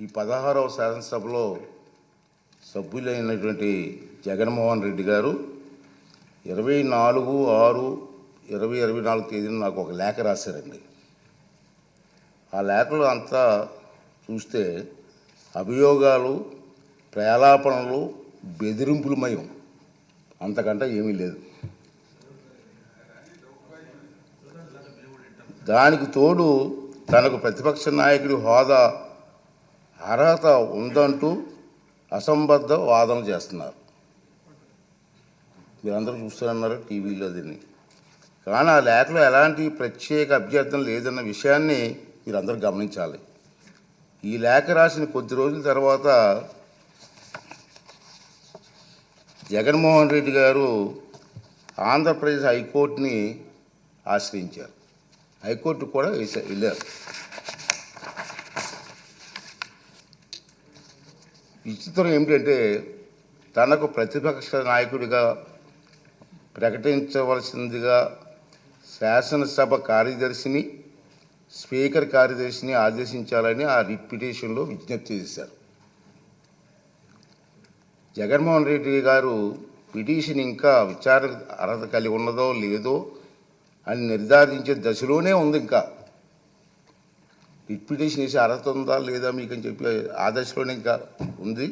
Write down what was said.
ఈ 16వ శాసనసభలో సభ్యులైనటువంటి జగన్మోహన్ రెడ్డి గారు 24/6/2024 తేదీన నాకు ఒక లేఖ రాశారండి. ఆ లేఖలో అంతా చూస్తే అభియోగాలు, ప్రలాపనలు, బెదిరింపులమయం, అంతకంటే ఏమీ లేదు. దానికి తోడు తనకు ప్రతిపక్ష నాయకుడి హోదా అర్హత ఉందంటూ అసంబద్ధ వాదన చేస్తున్నారు. మీరందరూ చూస్తున్నారు టీవీలో దీన్ని. కానీ ఆ లేఖలో ఎలాంటి ప్రత్యేక అభ్యర్థన లేదన్న విషయాన్ని మీరందరూ గమనించాలి. ఈ లేఖ రాసిన కొద్ది రోజుల తర్వాత జగన్మోహన్ రెడ్డి గారు ఆంధ్రప్రదేశ్ హైకోర్టుని ఆశ్రయించారు. హైకోర్టు కూడా వెళ్ళారు. విచిత్రం ఏమిటంటే తనకు ప్రతిపక్ష నాయకుడిగా ప్రకటించవలసిందిగా శాసనసభ కార్యదర్శిని, స్పీకర్ కార్యదర్శిని ఆదేశించాలని ఆ రిట్ పిటిషన్లో విజ్ఞప్తి చేశారు. జగన్మోహన్ రెడ్డి గారు పిటిషన్ ఇంకా విచారణ అర్హత కలిగి ఉన్నదో లేదో అని నిర్ధారించే దశలోనే ఉంది. ఇంకా రిట్ పిటిషన్ వేసి అర్హత ఉందా లేదా మీకు అని చెప్పి ఆ దశలోనే ఇంకా ఉంది.